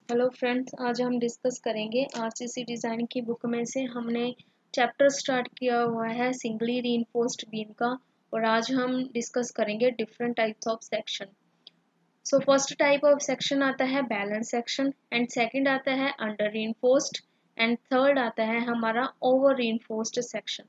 Hello friends, आज हम discuss करेंगे आरसीसी डिज़ाइन की बुक में से हमने चैप्टर स्टार्ट किया हुआ है सिंगली रीइंफोर्स्ड बीम का। और आज हम डिस्कस करेंगे different types of section. So first type of section आता है बैलेंस सेक्शन, एंड सेकंड आता है अंडर रीइंफोर्स्ड, एंड थर्ड आता है हमारा ओवर रीइंफोर्स्ड सेक्शन।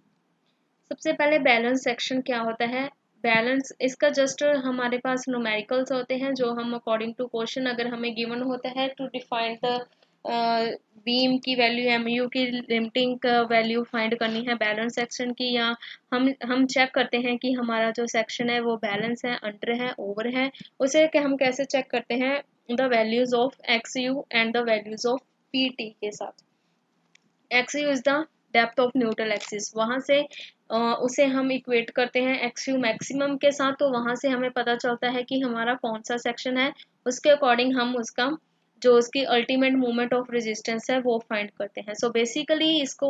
सबसे पहले बैलेंस सेक्शन क्या होता है। बैलेंस इसका जस्ट हमारे पास न्यूमेरिकल्स होते हैं जो हम अकॉर्डिंग टू क्वेश्चन अगर हमें गिवन होता है टू डिफाइन द बीम की वैल्यू, एमयू की लिमिटिंग का वैल्यू फाइंड करनी है बैलेंस सेक्शन की, या हम चेक करते हैं कि हमारा जो सेक्शन है वो बैलेंस है, अंडर है, ओवर है। उसे हम कैसे चेक करते हैं, the values of x you and the values of P T के साथ। X you is the depth of neutral axis, वहां से उसे हम इक्वेट करते हैं एक्स यू मैक्सिमम के साथ, तो वहां से हमें पता चलता है कि हमारा कौन सा सेक्शन है। उसके अकॉर्डिंग हम उसका जो उसकी अल्टीमेट मूवमेंट ऑफ रेजिस्टेंस है वो फाइंड करते हैं। सो बेसिकली इसको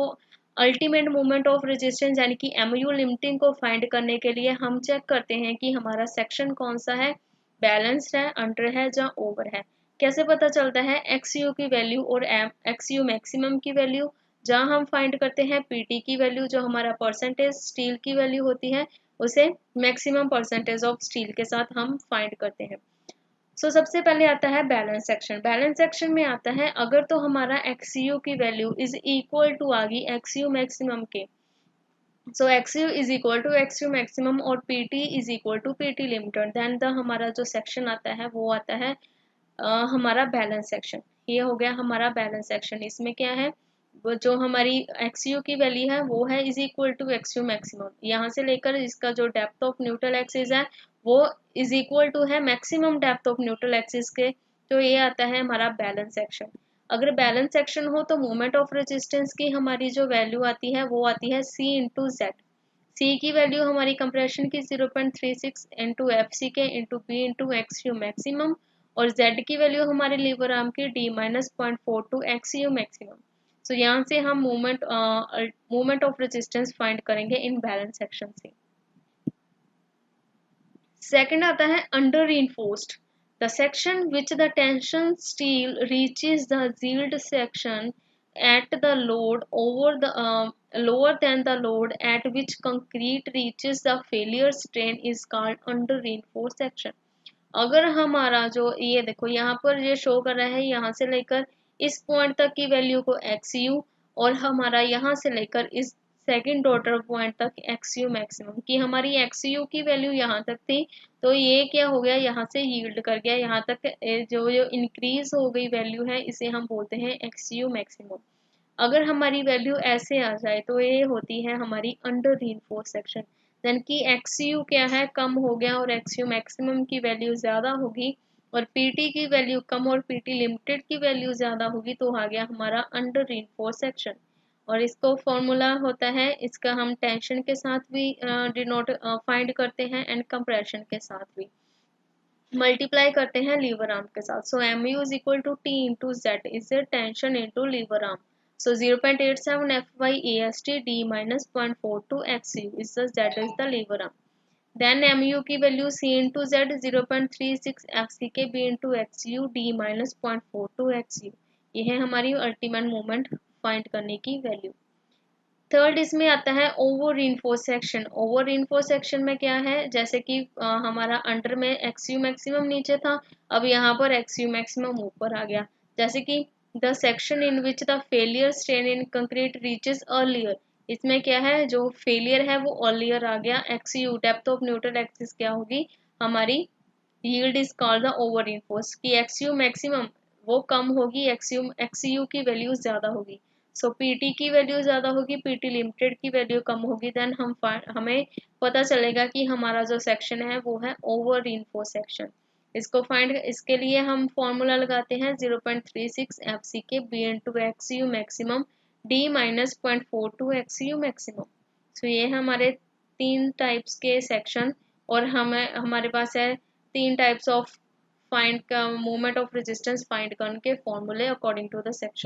अल्टीमेट मूवमेंट ऑफ रेजिस्टेंस यानी कि एमयू लिमिटिंग को फाइंड करने के लिए हम चेक करते हैं कि हमारा सेक्शन कौन सा है, बैलेंस्ड है, अंडर है या ओवर है। कैसे पता चलता है, एक्स यू की वैल्यू और एक्स यू मैक्सिमम की वैल्यू जहाँ हम फाइंड करते हैं पीटी की वैल्यू, जो हमारा परसेंटेज स्टील की वैल्यू होती है, उसे मैक्सिमम परसेंटेज ऑफ स्टील के साथ हम फाइंड करते हैं। सबसे पहले आता है बैलेंस सेक्शन। बैलेंस सेक्शन में आता है अगर तो हमारा एक्सयू की वैल्यू इज इक्वल टू आ गई एक्सयू मैक्सिमम के, x u is equal to एक्सयू maximum और p t is equal to p t limited, then the हमारा जो सेक्शन आता है वो आता है हमारा बैलेंस सेक्शन। ये हो गया हमारा बैलेंस सेक्शन। इसमें क्या है, वो जो हमारी एक्सयू की वैल्यू है वो है इज इक्वल टू एक्सयू मैक्सिमम, यहाँ से लेकर इसका जो डेप्थ ऑफ न्यूट्रल एक्सिस है वो इज इक्वल टू है maximum depth of neutral axis के। तो ये आता है हमारा बैलेंस सेक्शन। अगर बैलेंस सेक्शन हो तो मोमेंट ऑफ रेजिस्टेंस की हमारी जो वैल्यू आती है वो आती है सी इंटू जेड। सी की वैल्यू हमारी कंप्रेशन की 0.36 into f c k into b into x u maximum, और z की वैल्यू हमारे लीवर आर्म की d माइनस 0.42 एक्स यू मैक्सिमम। सो यहाँ से हम मूवमेंट ऑफ रेजिस्टेंस फाइंड करेंगे इन बैलेंस सेक्शन से। सेकंड आता है under reinforced, the section which the tension steel reaches the yielded section at the load over the lower than the load at which concrete reaches the failure strain is called under reinforced section। अगर हमारा जो ये देखो यहाँ पर ये show कर रहा है, यहाँ से लेकर इस पॉइंट तक की वैल्यू को एक्स यू, और हमारा यहाँ से लेकर इस सेकंड डॉटर पॉइंट तक एक्स यू मैक्सिमम की हमारी एक्स यू की वैल्यू यहाँ तक थी, तो ये क्या हो गया, यहाँ से यील्ड कर गया यहाँ तक। जो जो इंक्रीज हो गई वैल्यू है इसे हम बोलते हैं एक्स यू मैक्सिमम। अगर हमारी वैल्यू ऐसे आ जाए तो ये होती है हमारी अंडर रीइंफोर्स्ड सेक्शन। देन की एक्सयू क्या है, कम हो गया और एक्सयू मैक्सिमम की वैल्यू ज़्यादा होगी, और पीटी की वैल्यू कम और पीटी लिमिटेड की वैल्यू ज़्यादा होगी, तो आ गया हमारा अंडर रीइंफोर्स्ड सेक्शन। और इसको फॉर्मूला होता है, इसका हम टेंशन के साथ भी डिनोट फाइंड करते हैं एंड कंप्रेशन के साथ भी मल्टीप्लाई करते हैं लीवर आर्म के साथ। So m u is equal to t into z is tension into lever arm. So 0.87 F by AST D minus 0.42 XU is the Z is the lever arm. Then MU की value C into Z 0.36 FCK B into XU D minus 0.42 XU। ये है हमारी ultimate movement find करने की value. Third इसमें आता है over reinforce section. Over reinforce section में क्या है, जैसे कि हमारा अंडर में एक्सयू मैक्सिमम नीचे था, अब यहाँ पर एक्सयू मैक्सिमम ऊपर आ गया। जैसे कि the section in which the failure strain in concrete reaches earlier, इसमें क्या है, जो फेलियर है वो अर्लियर आ गया। एक्सयू डेप्थ ऑफ न्यूट्रल एक्सिस क्या होगी हमारी, yield is called the over reinforce की एक्सयू मैक्सिमम वो कम होगी, एक्सयू की वैल्यू ज्यादा होगी। सो पीटी की वैल्यू ज्यादा होगी, पीटी लिमिटेड की वैल्यू कम होगी, देन हमें पता चलेगा कि हमारा जो सेक्शन है वो है ओवर रीइंफोर्स सेक्शन। इसके लिए हम फॉर्मूला लगाते हैं 0.36 f c k b into x u maximum d minus 0.42 x u maximum. So ये हमारे तीन टाइप्स के सेक्शन, और हमारे पास है तीन टाइप्स ऑफ फाइंड का मूवमेंट ऑफ रेजिस्टेंस फाइंड करने के फॉर्मूले अकॉर्डिंग टू द सेक्शन।